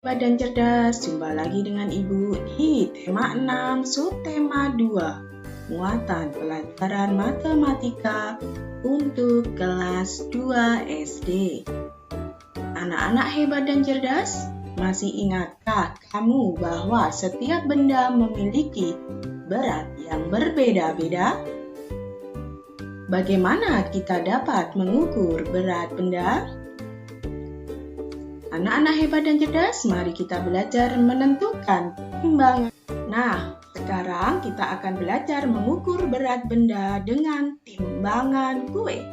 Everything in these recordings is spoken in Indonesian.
Badan cerdas, jumpa lagi dengan Ibu di tema 6, subtema 2, muatan pelajaran matematika untuk kelas 2 SD. Anak-anak hebat dan cerdas, masih ingatkah kamu bahwa setiap benda memiliki berat yang berbeda-beda? Bagaimana kita dapat mengukur berat benda? Anak-anak hebat dan cerdas, mari kita belajar menentukan timbangan. Nah, sekarang kita akan belajar mengukur berat benda dengan timbangan kue.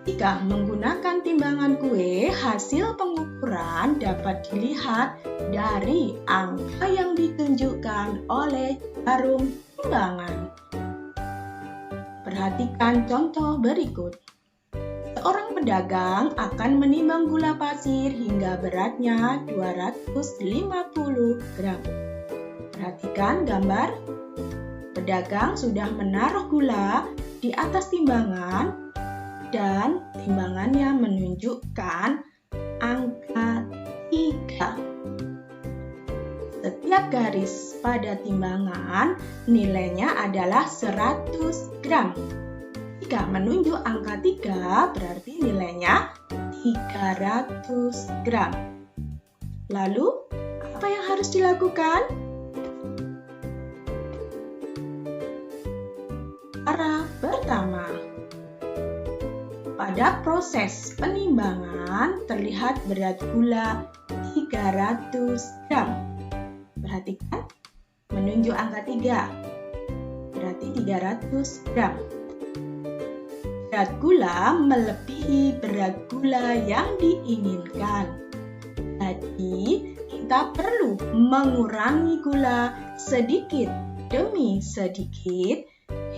Jika menggunakan timbangan kue, hasil pengukuran dapat dilihat dari angka yang ditunjukkan oleh jarum timbangan. Perhatikan contoh berikut. Seorang pedagang akan menimbang gula pasir hingga beratnya 250 gram. Perhatikan gambar. Pedagang sudah menaruh gula di atas timbangan dan timbangannya menunjukkan angka 3. Setiap garis pada timbangan nilainya adalah 100 gram. Jika menunjuk angka 3, berarti nilainya 300 gram. Lalu, apa yang harus dilakukan? Cara pertama, pada proses penimbangan terlihat berat gula 300 gram. Perhatikan, menunjuk angka 3, berarti 300 gram. Berat gula melebihi berat gula yang diinginkan. Jadi, kita perlu mengurangi gula sedikit demi sedikit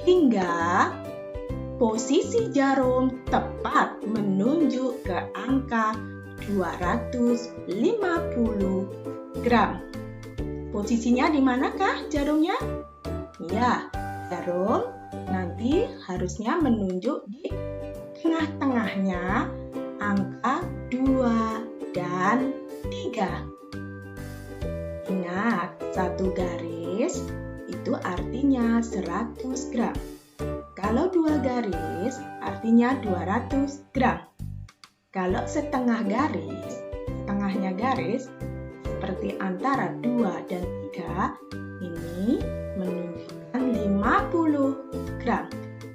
hingga posisi jarum tepat menunjuk ke angka 250 gram. Posisinya di manakah jarumnya? Ya, jarum nanti harusnya menunjuk di tengah-tengahnya angka 2 dan 3. Ingat, satu garis itu artinya 100 gram. Kalau 2 garis artinya 200 gram. Kalau setengahnya garis seperti antara 2 dan 3 ini menunjukkan 50 gram.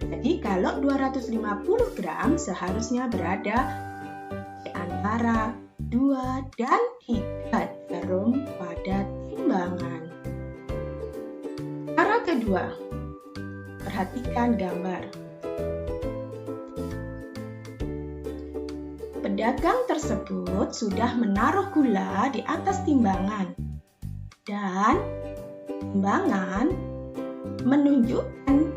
Jadi kalau 250 gram seharusnya berada di antara 2 dan 3 jarum pada timbangan. Cara kedua, perhatikan gambar. Pedagang tersebut sudah menaruh gula di atas timbangan dan timbangan menunjukkan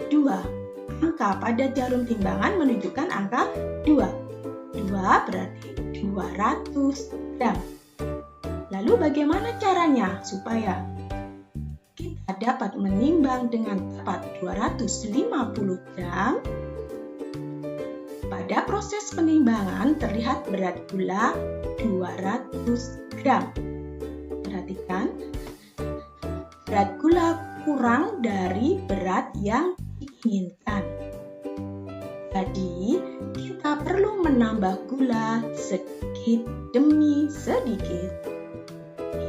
2. Angka pada jarum timbangan menunjukkan angka 2. 2 berarti 200 gram. Lalu bagaimana caranya supaya kita dapat menimbang dengan tepat 250 gram? Pada proses penimbangan terlihat berat gula 200 gram. Perhatikan, berat gula kurang dari berat yang diinginkan. Jadi, kita perlu menambah gula sedikit demi sedikit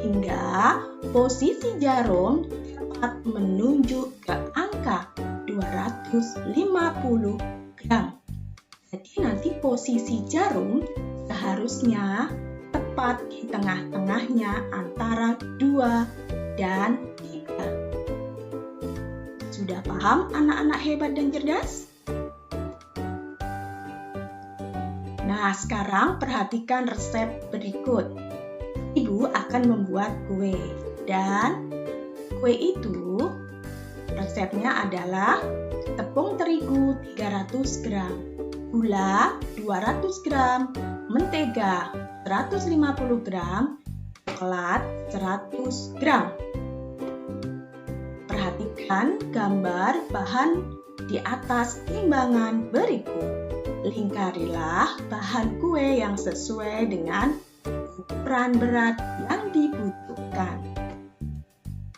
hingga posisi jarum tepat menunjuk ke angka 250 gram. Jadi nanti posisi jarum seharusnya tepat di tengah-tengahnya antara 2 dan 3. Sudah paham anak-anak hebat dan cerdas? Nah, sekarang perhatikan resep berikut. Ibu akan membuat kue dan kue itu resepnya adalah tepung terigu 300 gram, gula 200 gram, mentega 150 gram, coklat 100 gram. Perhatikan gambar bahan di atas timbangan berikut. Lingkarilah bahan kue yang sesuai dengan ukuran berat yang dibutuhkan.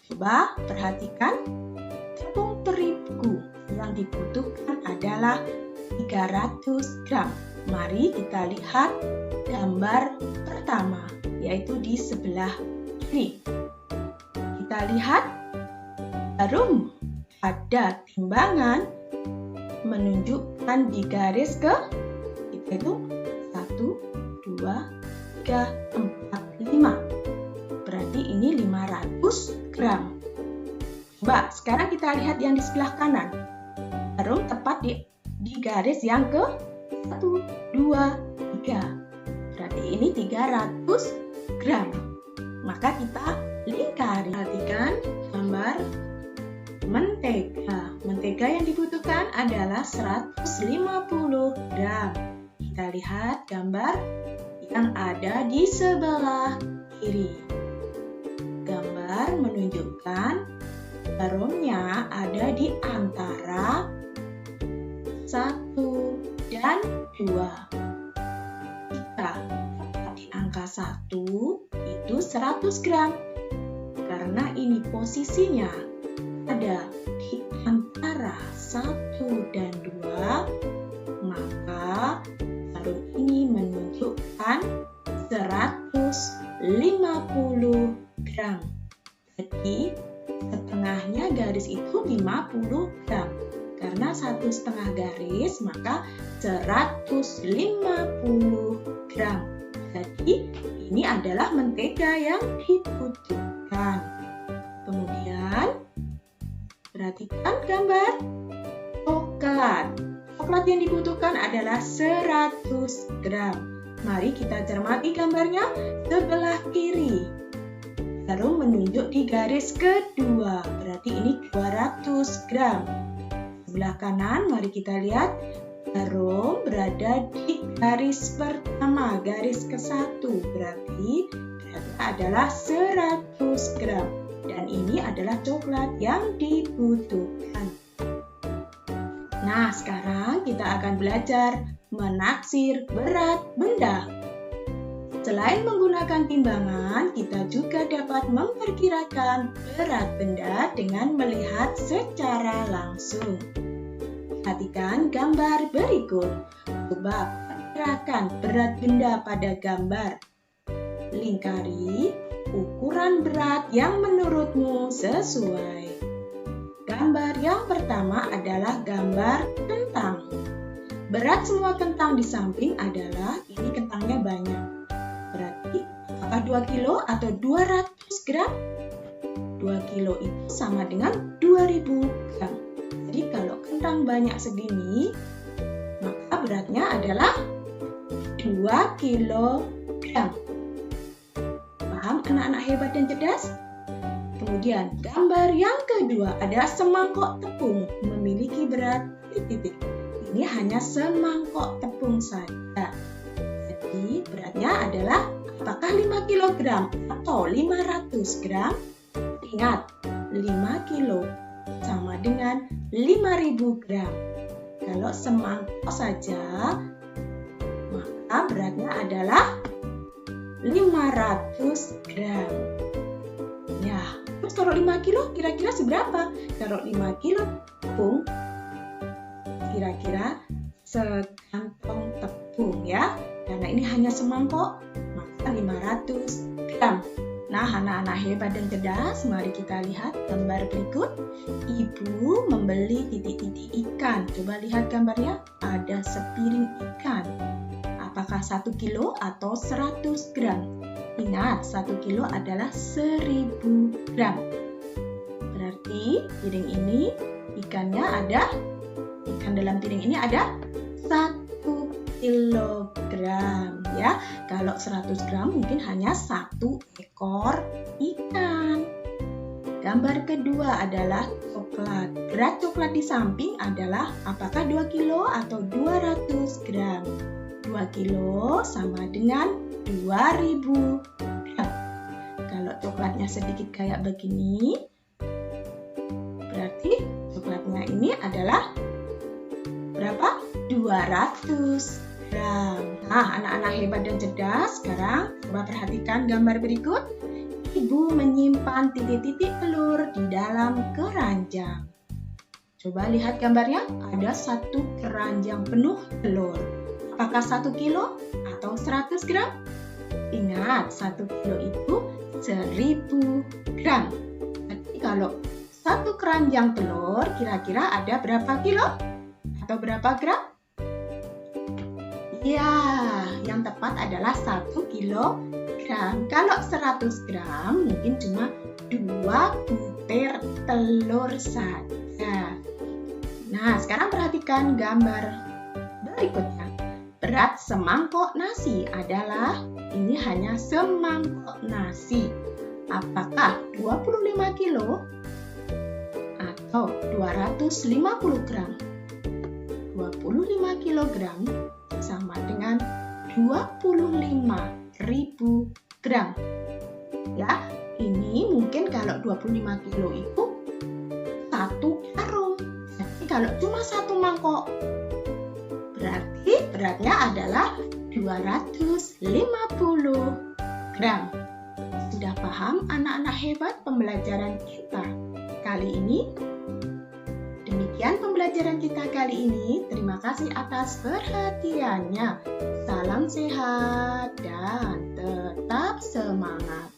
Coba perhatikan, tepung terigu yang dibutuhkan adalah 300 gram. Mari kita lihat gambar pertama, yaitu di sebelah kiri. Kita lihat jarum pada timbangan menunjukkan di garis ke kita itu 1, 2, 3, 4, 5. Berarti ini 500 gram. Coba sekarang kita lihat yang di sebelah kanan. Jarum tepat di garis yang ke 1, 2, 3. Berarti ini 300 gram. Maka kita lingkari. Perhatikan gambar mentega. Mentega yang dibutuhkan adalah 150 gram. Kita lihat gambar yang ada di sebelah kiri. Gambar menunjukkan jarumnya ada di antara 1 dan 2. Jika di angka 1 itu 100 gram. Karena ini posisinya ada di antara 1 dan 2, maka jarum ini menunjukkan 150 gram. Jadi setengahnya garis itu 50 gram. Karena 1,5 garis, maka 150 gram. Jadi ini adalah mentega yang dibutuhkan. Kemudian perhatikan gambar coklat. Coklat yang dibutuhkan adalah 100 gram. Mari kita cermati gambarnya sebelah kiri. Jarum menunjuk di garis kedua, berarti ini 200 gram. Sebelah kanan, mari kita lihat jarum berada di garis pertama, garis ke-1, berarti adalah 100 gram. Dan ini adalah coklat yang dibutuhkan. Nah, sekarang kita akan belajar menaksir berat benda. Selain menggunakan timbangan, kita juga dapat memperkirakan berat benda dengan melihat secara langsung. Perhatikan gambar berikut. Coba perkirakan berat benda pada gambar. Lingkari ukuran berat yang menurutmu sesuai. Gambar yang pertama adalah gambar kentang. Berat semua kentang di samping adalah, ini kentangnya banyak. Berarti apakah 2 kilo atau 200 gram? 2 kilo itu sama dengan 2000 gram. Jadi kalau kentang banyak segini, maka beratnya adalah 2 kilogram. Paham anak-anak hebat dan cerdas? Kemudian gambar yang kedua ada semangkok tepung memiliki berat titik. Ini hanya semangkok tepung saja. Jadi beratnya adalah apakah 5 kg atau 500 gram? Ingat, 5 kilo sama dengan 5000 gram. Kalau semangkok saja, maka beratnya adalah 500 gram. Ya, terus kalau 5 kilo kira-kira seberapa? Kalau 5 kilo tepung, kira-kira sekantong tepung ya. Karena ini hanya semangkok, maka 500 gram. Nah, anak-anak hebat dan cerdas, mari kita lihat gambar berikut. Ibu membeli titik-titik ikan. Coba lihat gambarnya, ada sepiring ikan. Apakah 1 kilo atau 100 gram? Ingat, 1 kilo adalah 1000 gram. Berarti piring ini, ikan dalam piring ini ada 1 kilogram ya. Kalau 100 gram mungkin hanya 1 ekor ikan. Gambar kedua adalah coklat. Berat coklat di samping adalah apakah 2 kilo atau 200 gram? 2 kilo sama dengan 2000 gram. Kalau coklatnya sedikit kayak begini, berarti coklatnya ini adalah berapa? 200 gram. gram. Nah, anak-anak hebat dan cerdas, sekarang coba perhatikan gambar berikut. Ibu menyimpan titik-titik telur di dalam keranjang. Coba lihat gambarnya, ada satu keranjang penuh telur. Apakah 1 kilo atau 100 gram? Ingat, 1 kilo itu 1000 gram. Jadi kalau satu keranjang telur kira-kira ada berapa kilo? Atau berapa gram? Ya, yang tepat adalah 1 kilogram. Kalau 100 gram mungkin cuma 2 butir telur saja. Nah, sekarang perhatikan gambar berikutnya. Berat semangkok nasi adalah, ini hanya semangkok nasi. Apakah 25 kilo atau 250 gram? 25 kilogram sama dengan 25.000 gram. Ya, ini mungkin kalau 25 kilo itu 1 karung. Jadi kalau cuma 1 mangkok, berarti beratnya adalah 250 gram. Sudah paham anak-anak hebat pembelajaran kita kali ini? Demikian pembelajaran kita kali ini. Terima kasih atas perhatiannya. Salam sehat dan tetap semangat.